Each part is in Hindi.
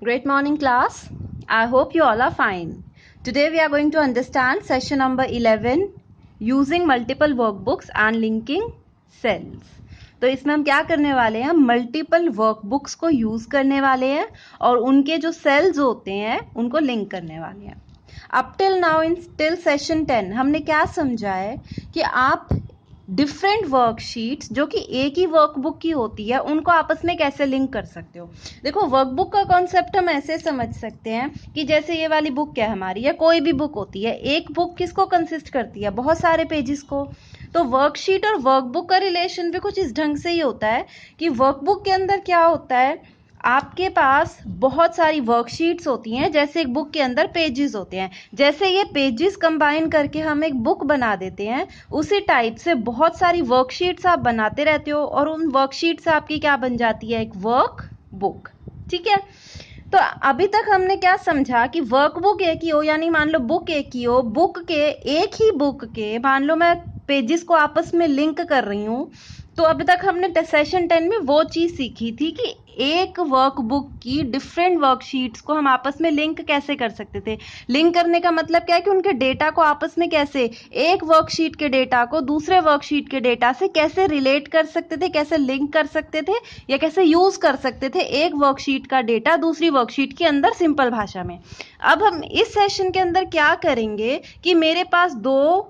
Great morning class. I hope you all are fine. Today we are going to understand session number 11 using multiple workbooks and linking cells. तो इसमें हम क्या करने वाले हैं, मल्टीपल वर्कबुक्स को यूज करने वाले हैं और उनके जो सेल्स होते हैं उनको लिंक करने वाले हैं. Up till now in till session 10 हमने क्या समझा है कि आप डिफरेंट वर्कशीट्स जो कि एक ही वर्कबुक की होती है उनको आपस में कैसे लिंक कर सकते हो. देखो, वर्कबुक का कॉन्सेप्ट हम ऐसे समझ सकते हैं कि जैसे ये वाली बुक क्या है हमारी, या कोई भी बुक होती है, एक बुक किसको कंसिस्ट करती है, बहुत सारे पेजेस को. तो वर्कशीट और वर्कबुक का रिलेशन भी कुछ इस ढंग से ही होता है कि वर्कबुक के अंदर क्या होता है, आपके पास बहुत सारी वर्कशीट्स होती हैं, जैसे एक बुक के अंदर पेजेस होते हैं. जैसे ये पेजेस कंबाइन करके हम एक बुक बना देते हैं, उसी टाइप से बहुत सारी वर्कशीट्स आप बनाते रहते हो और उन वर्कशीट से आपकी क्या बन जाती है, एक वर्क बुक. ठीक है. तो अभी तक हमने क्या समझा कि वर्कबुक एक ही हो, यानी मान लो बुक एक ही हो, बुक के एक ही बुक के मान लो मैं पेजेस को आपस में लिंक कर रही हूँ. तो अभी तक हमने सेशन 10 में वो चीज सीखी थी कि एक वर्कबुक की डिफरेंट वर्कशीट्स को हम आपस में लिंक कैसे कर सकते थे. लिंक करने का मतलब क्या है कि उनके डेटा को आपस में कैसे, एक वर्कशीट के डेटा को दूसरे वर्कशीट के डेटा से कैसे रिलेट कर सकते थे, कैसे लिंक कर सकते थे, या कैसे यूज कर सकते थे एक वर्कशीट का डेटा दूसरी वर्कशीट के अंदर सिंपल भाषा में. अब हम इस सेशन के अंदर क्या करेंगे कि मेरे पास दो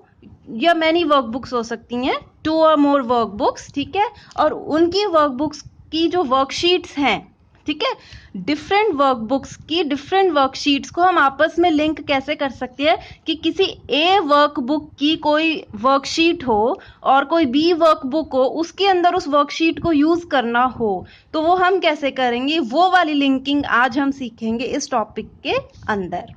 या मैनी वर्कबुक्स हो सकती हैं, 2 और मोर वर्कबुक्स. ठीक है. और उनकी वर्कबुक्स की जो वर्कशीट्स हैं, ठीक है, डिफरेंट वर्कबुक्स की डिफरेंट वर्कशीट्स को हम आपस में लिंक कैसे कर सकते हैं कि किसी ए वर्कबुक की कोई वर्कशीट हो और कोई बी वर्कबुक हो, उसके अंदर उस वर्कशीट को यूज करना हो, तो वो हम कैसे करेंगे, वो वाली लिंकिंग आज हम सीखेंगे इस टॉपिक के अंदर.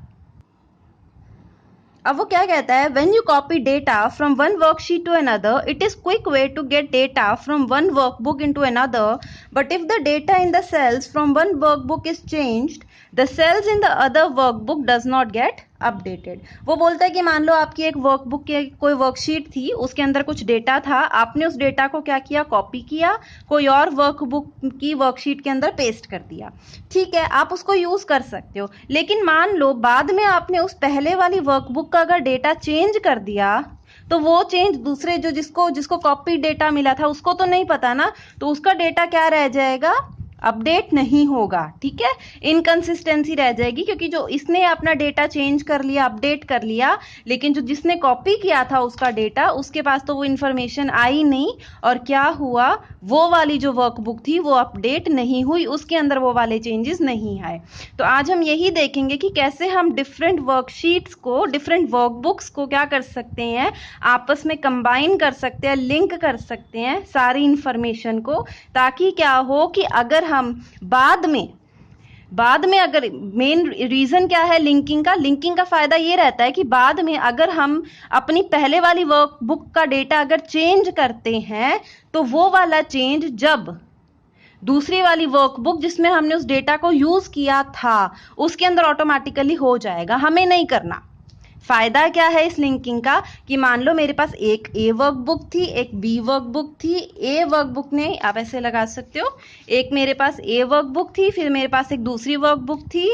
अब वो क्या कहता है, when you copy data from one worksheet to another, it is quick way to get data from one workbook into another, but if the data in the cells from one workbook is changed, the cells in the other workbook does not get updated. वो बोलता है कि मान लो आपकी एक वर्कबुक की कोई वर्कशीट थी, उसके अंदर कुछ डेटा था, आपने उस डेटा को क्या किया, कॉपी किया, कोई और वर्कबुक की वर्कशीट के अंदर पेस्ट कर दिया. ठीक है, आप उसको यूज कर सकते हो, लेकिन मान लो बाद में आपने उस पहले वाली वर्कबुक का अगर डेटा चेंज कर दिया, तो वो चेंज दूसरे जो जिसको कॉपी डेटा मिला था उसको तो नहीं पता ना, तो उसका डेटा क्या रह जाएगा, अपडेट नहीं होगा. ठीक है, इनकंसिस्टेंसी रह जाएगी, क्योंकि जो इसने अपना डेटा चेंज कर लिया, अपडेट कर लिया, लेकिन जो जिसने कॉपी किया था उसका डेटा, उसके पास तो वो इन्फॉर्मेशन आई नहीं, और क्या हुआ, वो वाली जो वर्कबुक थी वो अपडेट नहीं हुई, उसके अंदर वो वाले चेंजेस नहीं आए. तो आज हम यही देखेंगे कि कैसे हम डिफरेंट वर्कशीट्स को, डिफरेंट वर्कबुक्स को क्या कर सकते हैं, आपस में कंबाइन कर सकते हैं, लिंक कर सकते हैं सारी इंफॉर्मेशन को, ताकि क्या हो कि अगर हम बाद में अगर, मेन रीजन क्या है लिंकिंग का फायदा ये रहता है कि बाद में अगर हम अपनी पहले वाली वर्कबुक का डेटा अगर चेंज करते हैं, तो वो वाला चेंज जब दूसरी वाली वर्कबुक जिसमें हमने उस डेटा को यूज किया था उसके अंदर ऑटोमेटिकली हो जाएगा, हमें नहीं करना. फायदा क्या है इस लिंकिंग का कि मान लो मेरे पास एक ए वर्कबुक थी, एक बी वर्कबुक थी. ए वर्कबुक ने, आप ऐसे लगा सकते हो, एक मेरे पास ए वर्कबुक थी, फिर मेरे पास एक दूसरी वर्कबुक थी.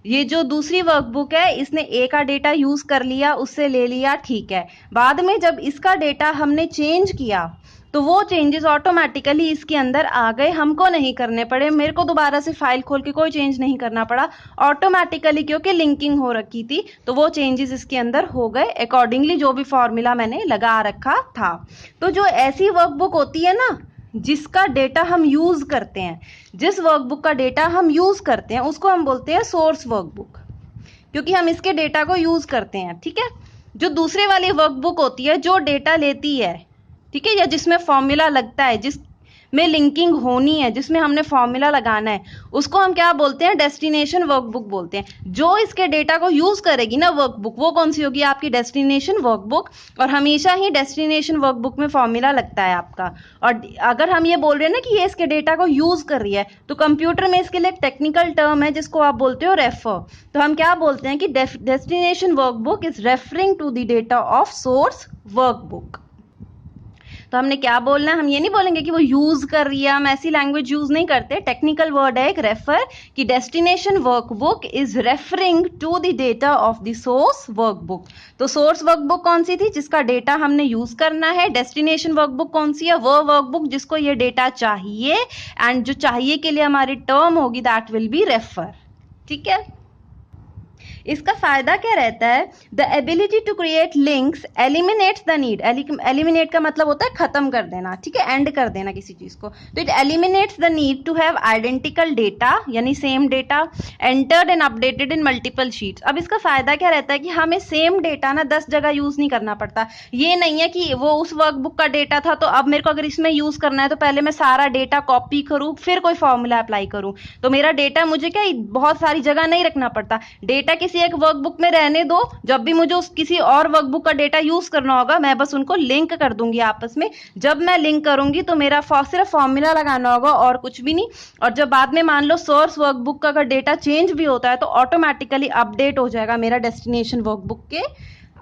ये जो दूसरी वर्कबुक है, इसने ए का डेटा यूज कर लिया, उससे ले लिया, ठीक है. बाद में जब इसका डेटा हमने चेंज किया, तो वो चेंजेस ऑटोमेटिकली इसके अंदर आ गए, हमको नहीं करने पड़े, मेरे को दोबारा से फाइल खोल के कोई चेंज नहीं करना पड़ा, ऑटोमेटिकली, क्योंकि लिंकिंग हो रखी थी, तो वो चेंजेस इसके अंदर हो गए अकॉर्डिंगली जो भी फॉर्मूला मैंने लगा रखा था. तो जो ऐसी वर्कबुक होती है ना जिसका डेटा हम यूज करते हैं, जिस वर्कबुक का डेटा हम यूज करते हैं, उसको हम बोलते हैं सोर्स वर्कबुक, क्योंकि हम इसके डेटा को यूज करते हैं. ठीक है. जो दूसरी वाली वर्कबुक होती है जो डेटा लेती है, ठीक है, या जिसमें फॉर्मूला लगता है, जिसमें लिंकिंग होनी है, जिसमें हमने फॉर्मूला लगाना है, उसको हम क्या बोलते हैं, डेस्टिनेशन वर्कबुक बोलते हैं. जो इसके डेटा को यूज करेगी ना वर्कबुक, वो कौन सी होगी, आपकी डेस्टिनेशन वर्कबुक. और हमेशा ही डेस्टिनेशन वर्कबुक में फॉर्मूला लगता है आपका. और अगर हम ये बोल रहे हैं ना कि ये इसके डेटा को यूज कर रही है, तो कंप्यूटर में इसके लिए एक टेक्निकल टर्म है जिसको आप बोलते हो रेफर. तो हम क्या बोलते हैं कि destination workbook is referring to the data of source workbook. तो हमने क्या बोलना है, हम ये नहीं बोलेंगे कि वो यूज कर रही है, हम ऐसी लैंग्वेज यूज नहीं करते, टेक्निकल वर्ड है एक रेफर, कि destination workbook is referring to the data of the source workbook. तो सोर्स वर्कबुक कौन सी थी, जिसका डेटा हमने यूज करना है, डेस्टिनेशन वर्कबुक कौन सी है, वो वर्कबुक जिसको ये डेटा चाहिए, एंड जो चाहिए के लिए हमारी टर्म होगी दैट विल बी रेफर। ठीक है, इसका फायदा क्या रहता है, the ability to create links eliminates the need, eliminate का मतलब होता है खत्म कर देना, ठीक है, एंड कर देना किसी चीज को, तो it eliminates the need to have identical data, यानी same data entered and updated in multiple sheets. अब इसका फायदा क्या रहता है कि हमें सेम डेटा ना 10 जगह यूज नहीं करना पड़ता, ये नहीं है कि वो उस वर्कबुक का डेटा था तो अब मेरे को अगर इसमें यूज करना है तो पहले मैं सारा डेटा कॉपी करूं फिर कोई फॉर्मूला अप्लाई करूं, तो मेरा डेटा मुझे क्या बहुत सारी जगह नहीं रखना पड़ता, डेटा किसी एक वर्कबुक में रहने दो, जब भी मुझे उस किसी और वर्कबुक का डेटा यूज करना होगा मैं बस उनको लिंक कर दूंगी आपस में, जब मैं लिंक करूंगी तो मेरा सिर्फ फॉर्मूला लगाना होगा और कुछ भी नहीं, और जब बाद में मान लो सोर्स वर्कबुक का अगर डेटा चेंज भी होता है तो ऑटोमेटिकली अपडेट हो जाएगा मेरा डेस्टिनेशन वर्कबुक के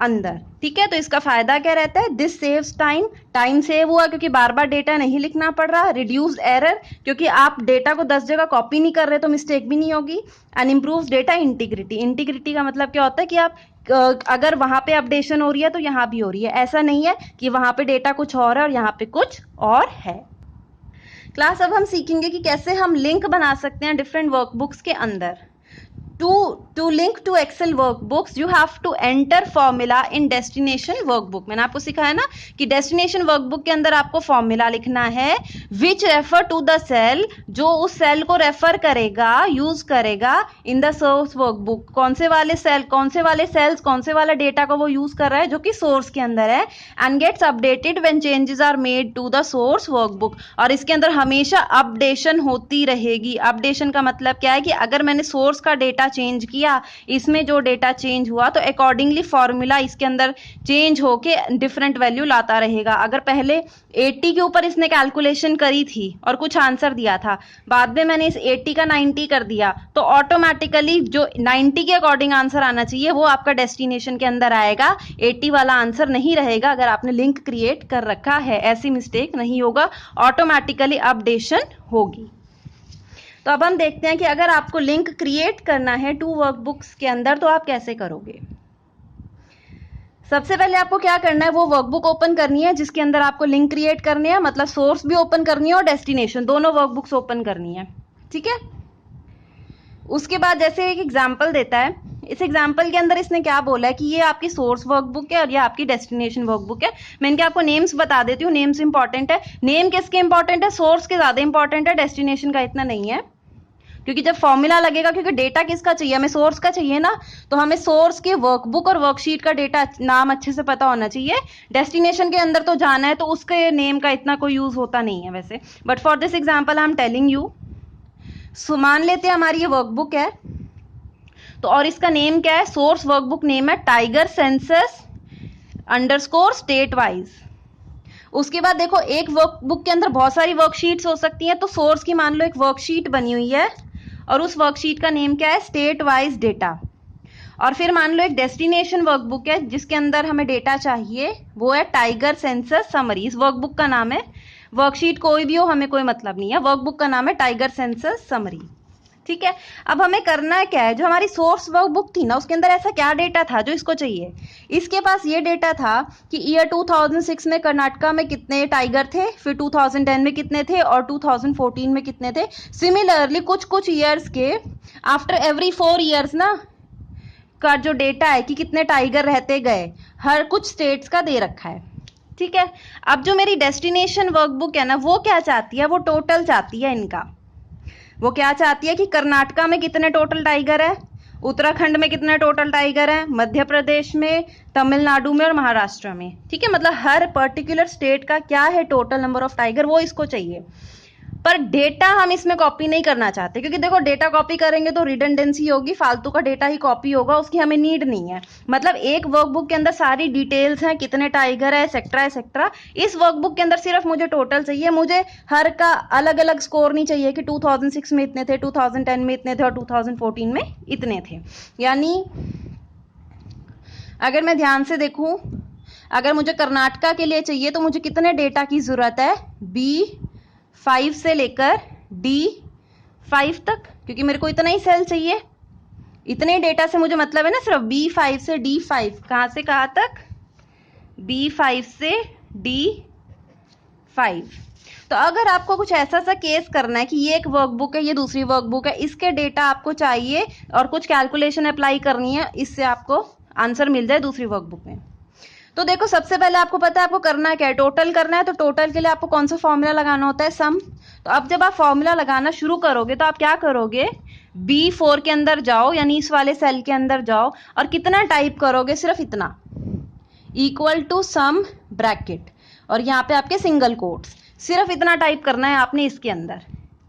अंदर। ठीक है, तो इसका फायदा क्या रहता है, this saves time, time save हुआ क्योंकि बार बार डेटा नहीं लिखना पड़ रहा, रिड्यूस्ड एरर क्योंकि आप डेटा को 10 जगह कॉपी नहीं कर रहे तो मिस्टेक भी नहीं होगी, and improves data integrity. Integrity का मतलब क्या होता है कि आप अगर वहां पे अपडेशन हो रही है तो यहाँ भी हो रही है, ऐसा नहीं है कि वहां पे डेटा कुछ और है और यहाँ पे कुछ और है। क्लास अब हम सीखेंगे कि कैसे हम लिंक बना सकते हैं डिफरेंट वर्कबुक्स के अंदर। To link to Excel workbooks, you have to enter formula in destination workbook। मैंने आपको सिखाया ना कि destination workbook के अंदर आपको फॉर्मूला लिखना है which refer to the cell, जो उस सेल को रेफर करेगा, यूज करेगा in the source workbook। कौन से वाले सेल, कौन से वाले सेल्स, कौन से वाले डेटा को वो यूज कर रहा है जो कि सोर्स के अंदर है, and gets updated when changes are made to the source workbook। और इसके अंदर हमेशा अपडेशन होती रहेगी। अपडेशन का मतलब क्या है कि अगर मैंने सोर्स का डेटा चेंज किया, इसमें जो डेटा चेंज हुआ तो अकॉर्डिंगली फॉर्मूला इसके अंदर चेंज होके डिफरेंट वैल्यू लाता रहेगा। अगर पहले 80 के ऊपर इसने कैलकुलेशन करी थी और कुछ आंसर दिया था, बाद में मैंने इस 80 का 90 कर दिया, तो ऑटोमेटिकली जो 90 के अकॉर्डिंग आंसर आना चाहिए वो आपका डेस्टिनेशन के अंदर आएगा, 80 वाला आंसर नहीं रहेगा। अगर आपने लिंक क्रिएट कर रखा है, ऐसी मिस्टेक नहीं होगा, ऑटोमेटिकली अपडेशन होगी। तो अब हम देखते हैं कि अगर आपको लिंक क्रिएट करना है 2 वर्कबुक्स के अंदर तो आप कैसे करोगे। सबसे पहले आपको क्या करना है, वो वर्कबुक ओपन करनी है जिसके अंदर आपको लिंक क्रिएट करनी है, मतलब सोर्स भी ओपन करनी है और डेस्टिनेशन, दोनों वर्कबुक्स ओपन करनी है। ठीक है, उसके बाद जैसे एक एग्जाम्पल देता है, इस एग्जाम्पल के अंदर इसने क्या बोला है कि ये आपकी सोर्स वर्कबुक है और ये आपकी डेस्टिनेशन वर्कबुक है। मैं इनके आपको नेम्स बता देती हूँ, नेम्स इंपॉर्टेंट है। नेम किसके इंपॉर्टेंट है, सोर्स के ज्यादा इंपॉर्टेंट है, डेस्टिनेशन का इतना नहीं है, क्योंकि जब फॉर्मूला लगेगा, क्योंकि डेटा किसका चाहिए, हमें सोर्स का चाहिए ना, तो हमें सोर्स के वर्कबुक और वर्कशीट का डेटा नाम अच्छे से पता होना चाहिए। डेस्टिनेशन के अंदर तो जाना है तो उसके नेम का इतना कोई यूज होता नहीं है वैसे, but for this example I am telling you. So मान लेते हैं हमारी ये वर्कबुक है, तो और इसका नेम क्या है, सोर्स वर्कबुक नेम है tiger census underscore state wise. उसके बाद देखो, एक वर्कबुक के अंदर बहुत सारी वर्कशीट्स हो सकती हैं, तो सोर्स की मान लो एक वर्कशीट बनी हुई है और उस वर्कशीट का नेम क्या है, स्टेट वाइज डेटा। और फिर मान लो एक डेस्टिनेशन वर्कबुक है जिसके अंदर हमें डेटा चाहिए, वो है टाइगर सेंसस समरी। इस वर्कबुक का नाम है, वर्कशीट कोई भी हो हमें कोई मतलब नहीं है, वर्कबुक का नाम है टाइगर सेंसस समरी। ठीक है, अब हमें करना है क्या है, जो हमारी सोर्स वर्कबुक थी ना उसके अंदर ऐसा क्या डेटा था जो इसको चाहिए। इसके पास ये डेटा था कि ईयर 2006 में कर्नाटका में कितने टाइगर थे, फिर 2010 में कितने थे और 2014 में कितने थे। सिमिलरली कुछ कुछ ईयर्स के आफ्टर एवरी 4 ईयर्स ना का जो डेटा है कि कितने टाइगर रहते गए, हर कुछ स्टेट्स का दे रखा है। ठीक है, अब जो मेरी डेस्टिनेशन वर्कबुक है ना, वो क्या चाहती है, वो टोटल चाहती है इनका। वो क्या चाहती है कि कर्नाटका में कितने टोटल टाइगर है, उत्तराखंड में कितने टोटल टाइगर है, मध्य प्रदेश में, तमिलनाडु में और महाराष्ट्र में। ठीक है, मतलब हर पर्टिकुलर स्टेट का क्या है टोटल नंबर ऑफ टाइगर, वो इसको चाहिए। पर डेटा हम इसमें कॉपी नहीं करना चाहते, क्योंकि देखो डेटा कॉपी करेंगे तो रिडंडेंसी होगी, फालतू का डेटा ही कॉपी होगा, उसकी हमें नीड नहीं है। मतलब एक वर्कबुक के अंदर सारी डिटेल्स हैं, कितने टाइगर है एक्सेट्रा एक्सेट्रा। इस वर्कबुक के अंदर सिर्फ मुझे टोटल चाहिए, मुझे हर का अलग अलग स्कोर नहीं चाहिए कि 2006 में इतने थे, 2010 में इतने थे और 2014 में इतने थे। यानी अगर मैं ध्यान से देखूं, अगर मुझे कर्नाटका के लिए चाहिए तो मुझे कितने डेटा की जरूरत है, B5 से लेकर D5 तक, क्योंकि मेरे को इतना ही सेल चाहिए, इतने डेटा से मुझे मतलब है ना, सिर्फ B5 से D5। कहां से कहां तक, B5 से D5। तो अगर आपको कुछ ऐसा सा केस करना है कि ये एक वर्कबुक है, ये दूसरी वर्कबुक है, इसके डेटा आपको चाहिए और कुछ कैलकुलेशन अप्लाई करनी है, इससे आपको आंसर मिल जाए दूसरी वर्कबुक में। तो देखो सबसे पहले आपको पता है आपको करना क्या है, टोटल करना है। तो टोटल के लिए आपको कौन सा फॉर्मूला लगाना होता है, सम। तो अब जब आप फॉर्मूला लगाना शुरू करोगे तो आप क्या करोगे, B4 के अंदर जाओ, यानी इस वाले सेल के अंदर जाओ और कितना टाइप करोगे, सिर्फ इतना, इक्वल टू सम ब्रैकेट, और यहाँ पे आपके सिंगल कोट्स, सिर्फ इतना टाइप करना है आपने इसके अंदर,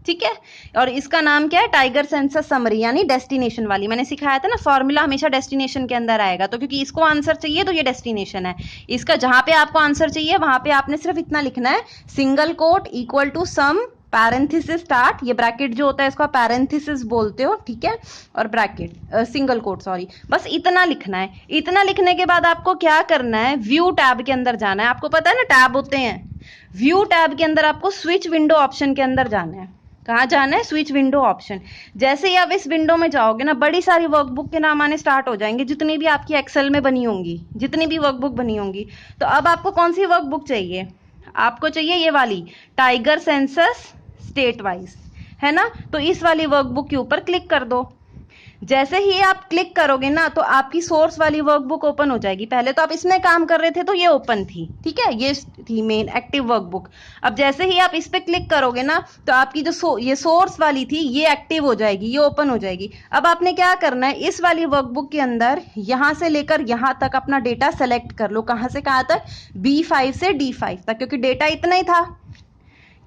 ठीक है। और इसका नाम क्या है, टाइगर सेंसस समरी, यानी डेस्टिनेशन वाली। मैंने सिखाया था ना फॉर्मूला हमेशा डेस्टिनेशन के अंदर आएगा, तो क्योंकि इसको आंसर चाहिए तो ये डेस्टिनेशन है, इसका जहां पे आपको आंसर चाहिए वहां पे आपने सिर्फ इतना लिखना है, single quote equal to sum parenthesis start, ये ब्रैकेट जो होता है इसको पैरेंथेसिस बोलते हो, ठीक है, और ब्रैकेट सिंगल कोट, सॉरी, बस इतना लिखना है। इतना लिखने के बाद आपको क्या करना है, व्यू टैब के अंदर जाना है। आपको पता है ना टैब होते हैं, व्यू टैब के अंदर आपको स्विच विंडो ऑप्शन के अंदर जाना है। कहाँ जाना है, स्विच विंडो ऑप्शन। जैसे ही आप इस विंडो में जाओगे ना, बड़ी सारी वर्कबुक के नाम आने स्टार्ट हो जाएंगे, जितनी भी आपकी एक्सेल में बनी होंगी, जितनी भी वर्कबुक बनी होंगी। तो अब आपको कौन सी वर्कबुक चाहिए, आपको चाहिए ये वाली टाइगर सेंसस स्टेट वाइज, है ना। तो इस वाली वर्कबुक के ऊपर क्लिक कर दो। जैसे ही आप क्लिक करोगे ना तो आपकी सोर्स वाली वर्कबुक ओपन हो जाएगी। पहले तो आप इसमें काम कर रहे थे तो ये ओपन थी, ठीक है, ये थी मेन एक्टिव वर्कबुक। अब जैसे ही आप इस पे क्लिक करोगे ना तो आपकी जो ये सोर्स वाली थी ये एक्टिव हो जाएगी, ये ओपन हो जाएगी। अब आपने क्या करना है, इस वाली वर्कबुक के अंदर यहां से लेकर यहां तक अपना डेटा सेलेक्ट कर लो। कहां से कहां तक, B5 से D5 तक, क्योंकि डेटा इतना ही था।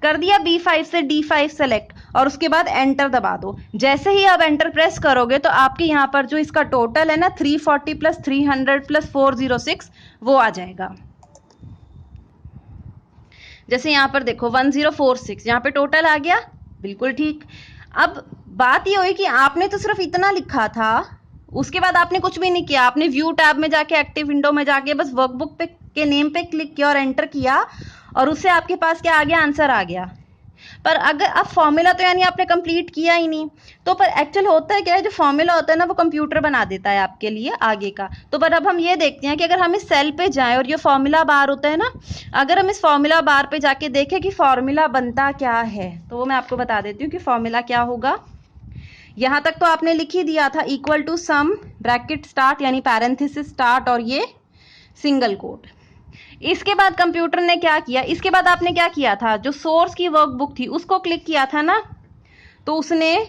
कर दिया B5 से D5 सेलेक्ट और उसके बाद एंटर दबा दो। जैसे ही आप एंटर प्रेस करोगे तो आपके यहाँ पर जो इसका टोटल है ना 340 प्लस 300 प्लस 406 वो आ जाएगा। जैसे यहाँ पर देखो 1046 यहाँ पे टोटल आ गया, बिल्कुल ठीक। अब बात ये हुई कि आपने तो सिर्फ इतना लिखा था, उसके बाद आपने कुछ भी नहीं किया। आपने व्यू टैब में जाके एक्टिव विंडो में जाके बस वर्कबुक पे के नेम पे क्लिक किया और एंटर किया और उससे आपके पास क्या आ गया, आंसर आ गया। पर अगर अब फॉर्मूला तो यानी आपने कंप्लीट किया ही नहीं। तो पर एक्चुअल होता है क्या है, जो फॉर्मूला होता है ना वो कंप्यूटर बना देता है आपके लिए आगे का। तो पर अब हम ये देखते हैं कि अगर हम इस सेल पे जाएं और ये फॉर्मूला बार होता है ना, अगर हम इस फॉर्मूला बार पे जाके देखें कि फॉर्मूला बनता क्या है, तो वो मैं आपको बता देती हूँ कि फॉर्मूला क्या होगा। यहां तक तो आपने लिख ही दिया था, equal to sum bracket start यानी पैरेंथेसिस स्टार्ट और ये सिंगल कोट। इसके बाद कंप्यूटर ने क्या किया, इसके बाद आपने क्या किया था, जो सोर्स की वर्कबुक थी उसको क्लिक किया था ना, तो उसने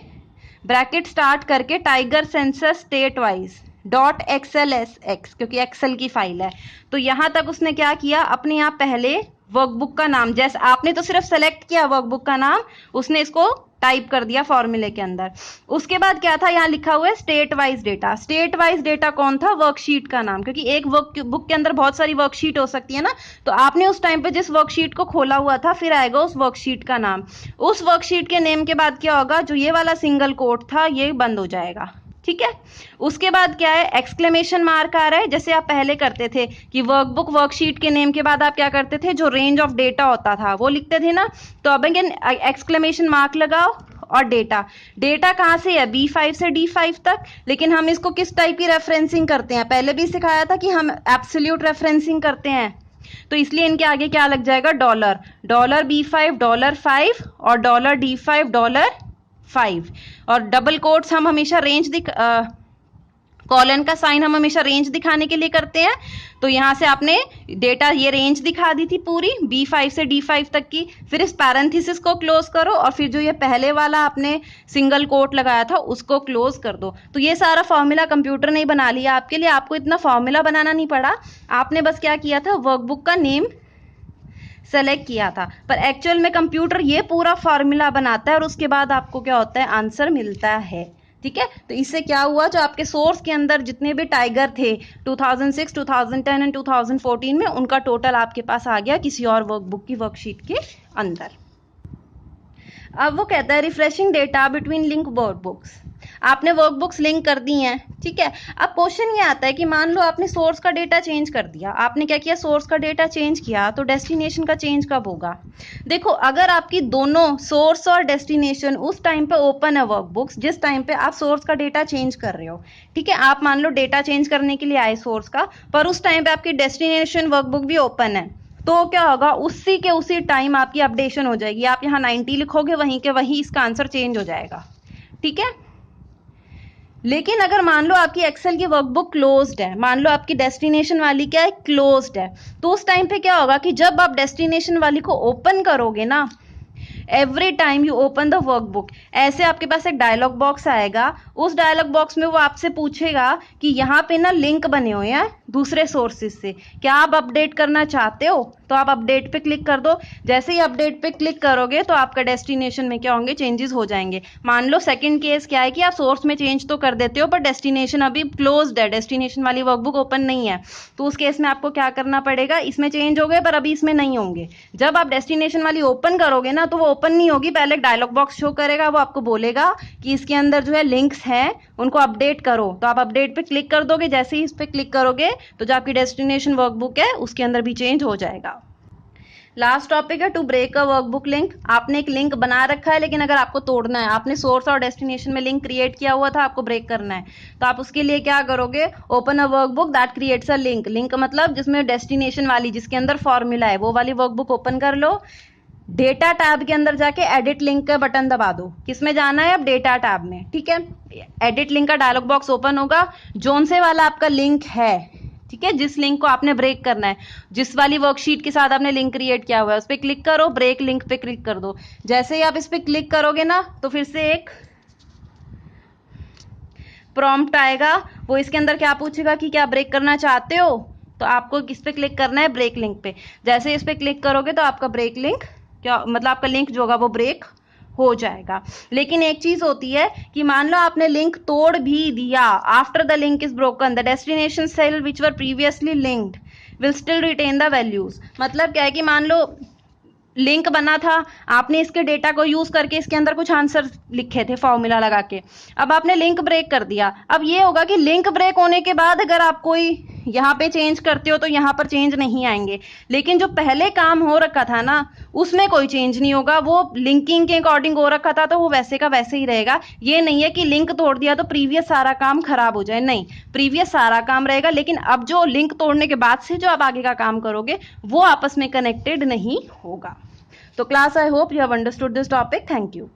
ब्रैकेट स्टार्ट करके tiger census state wise .xlsx, क्योंकि एक्सेल की फाइल है, तो यहां तक उसने क्या किया, अपने आप पहले वर्कबुक का नाम, जैसे आपने तो सिर्फ सेलेक्ट किया वर्कबुक का नाम, उसने इसको टाइप कर दिया फॉर्मूले के अंदर। उसके बाद क्या था, यहाँ लिखा हुआ है state wise data. State wise data कौन था, वर्कशीट का नाम, क्योंकि एक बुक के अंदर बहुत सारी वर्कशीट हो सकती है ना, तो आपने उस टाइम पे जिस वर्कशीट को खोला हुआ था फिर आएगा उस वर्कशीट का नाम। उस वर्कशीट के नेम के बाद क्या होगा, जो ये वाला सिंगल कोट था ये बंद हो जाएगा, ठीक है। उसके बाद क्या है, एक्सक्लेमेशन मार्क आ रहा है, जैसे आप पहले करते थे कि वर्कबुक वर्कशीट के नेम के बाद आप क्या करते थे, जो रेंज ऑफ डेटा होता था वो लिखते थे ना, तो अब अगेन एक्सक्लेमेशन मार्क लगाओ और डेटा। डेटा कहां से है, B5 से D5 तक, लेकिन हम इसको किस टाइप की रेफरेंसिंग करते हैं, पहले भी सिखाया था कि हम एब्सोल्यूट रेफरेंसिंग करते हैं, तो इसलिए इनके आगे क्या लग जाएगा, डॉलर, $B5 $5 और $D5 $5, और डबल कोट्स हम हमेशा रेंज कॉलन का साइन हम हमेशा रेंज दिखाने के लिए करते हैं। तो यहां से आपने डेटा ये रेंज दिखा दी थी पूरी B5 से D5 तक की, फिर इस पैरेंथेसिस को क्लोज करो और फिर जो ये पहले वाला आपने सिंगल कोट लगाया था उसको क्लोज कर दो। तो ये सारा फॉर्मूला कंप्यूटर ने बना लिया आपके लिए, आपको इतना फॉर्मूला बनाना नहीं पड़ा, आपने बस क्या किया था, वर्कबुक का नेम सेलेक्ट किया था। पर एक्चुअल में कंप्यूटर ये पूरा फॉर्मूला बनाता है और उसके बाद आपको क्या होता है, आंसर मिलता है, ठीक है। तो इससे क्या हुआ, जो आपके सोर्स के अंदर जितने भी टाइगर थे 2006, 2010 एंड 2014 में, उनका टोटल आपके पास आ गया किसी और वर्कबुक की वर्कशीट के अंदर। अब वो कहता है refreshing data between link workbooks. आपने वर्कबुक्स लिंक कर दी हैं, ठीक है। अब क्वेश्चन ये आता है कि मान लो आपने सोर्स का डेटा चेंज कर दिया, आपने क्या किया, सोर्स का डेटा चेंज किया, तो डेस्टिनेशन का चेंज कब होगा। देखो अगर आपकी दोनों सोर्स और डेस्टिनेशन उस टाइम पे ओपन है वर्कबुक्स, जिस टाइम पे आप सोर्स का डेटा चेंज कर रहे हो, ठीक है, आप मान लो डेटा चेंज करने के लिए आए सोर्स का, पर उस टाइम पे आपकी डेस्टिनेशन वर्कबुक भी ओपन है, तो क्या होगा, उसी के उसी टाइम आपकी अपडेशन हो जाएगी। आप यहाँ 90 लिखोगे, वहीं के वहीं इसका आंसर चेंज हो जाएगा, ठीक है। लेकिन अगर मान लो आपकी एक्सेल की वर्कबुक क्लोज्ड है, मान लो आपकी डेस्टिनेशन वाली क्या है, क्लोज्ड है, तो उस टाइम पे क्या होगा कि जब आप डेस्टिनेशन वाली को ओपन करोगे ना, every time you open the workbook, ऐसे आपके पास एक डायलॉग बॉक्स आएगा, उस डायलॉग बॉक्स में वो आपसे पूछेगा कि यहाँ पे ना लिंक बने हुए हैं दूसरे सोर्सेज से, क्या आप अपडेट करना चाहते हो, तो आप अपडेट पे क्लिक कर दो। जैसे ही अपडेट पे क्लिक करोगे तो आपका डेस्टिनेशन में क्या होंगे, चेंजेस हो जाएंगे। मान लो सेकंड केस क्या है कि आप सोर्स में चेंज तो कर देते हो, पर डेस्टिनेशन अभी क्लोज्ड है, डेस्टिनेशन वाली वर्कबुक ओपन नहीं है, तो उस केस में आपको क्या करना पड़ेगा, इसमें चेंज हो गए पर अभी इसमें नहीं होंगे। जब आप डेस्टिनेशन वाली ओपन करोगे ना, तो वो ओपन नहीं होगी, पहले एक डायलॉग बॉक्स शो करेगा, वो आपको बोलेगा कि इसके अंदर जो है लिंक्स हैं उनको अपडेट करो, तो आप अपडेट पे क्लिक कर दोगे। जैसे ही इस पे क्लिक करोगे तो जो आपकी डेस्टिनेशन वर्कबुक है उसके अंदर भी चेंज हो जाएगा। लास्ट टॉपिक है to break a workbook link. आपने एक लिंक बना रखा है, लेकिन अगर आपको तोड़ना है, आपने सोर्स और डेस्टिनेशन में लिंक क्रिएट किया हुआ था, आपको ब्रेक करना है, तो आप उसके लिए क्या करोगे, open a workbook that creates a link, link मतलब जिसमें डेस्टिनेशन वाली, जिसके अंदर फॉर्मूला है, वो वाली वर्कबुक ओपन कर लो। डेटा टैब के अंदर जाके एडिट लिंक का बटन दबा दो। किसमें जाना है, अब डेटा टैब में, ठीक है। एडिट लिंक का डायलॉग बॉक्स ओपन होगा, जोन से वाला आपका लिंक है, ठीक है, जिस लिंक को आपने ब्रेक करना है, जिस वाली वर्कशीट के साथ आपने लिंक क्रिएट किया हुआ है, उस पर क्लिक करो, ब्रेक लिंक पे क्लिक कर दो। जैसे ही आप इस पे क्लिक करोगे ना, तो फिर से एक प्रॉम्प्ट आएगा, वो इसके अंदर क्या पूछेगा कि क्या ब्रेक करना चाहते हो, तो आपको किस पे क्लिक करना है, ब्रेक लिंक पे। जैसे इस पे क्लिक करोगे तो आपका ब्रेक लिंक क्या मतलब, आपका लिंक जो होगा वो ब्रेक हो जाएगा। लेकिन एक चीज होती है कि मान लो आपने लिंक तोड़ भी दिया, after the link is broken the destination cell which were previously linked will still retain the values. मतलब क्या है कि मान लो लिंक बना था, आपने इसके डेटा को यूज करके इसके अंदर कुछ आंसर लिखे थे फॉर्मूला लगा के, अब आपने लिंक ब्रेक कर दिया। अब ये होगा कि लिंक ब्रेक होने के बाद अगर आप कोई यहाँ पे चेंज करते हो तो यहाँ पर चेंज नहीं आएंगे, लेकिन जो पहले काम हो रखा था ना, उसमें कोई चेंज नहीं होगा, वो लिंकिंग के अकॉर्डिंग हो रखा था, तो वो वैसे का वैसे ही रहेगा। ये नहीं है कि लिंक तोड़ दिया तो प्रीवियस सारा काम खराब हो जाए, नहीं, प्रीवियस सारा काम रहेगा, लेकिन अब जो लिंक तोड़ने के बाद से जो आप आगे का काम करोगे वो आपस में कनेक्टेड नहीं होगा। तो class, I hope you have understood this topic. Thank you.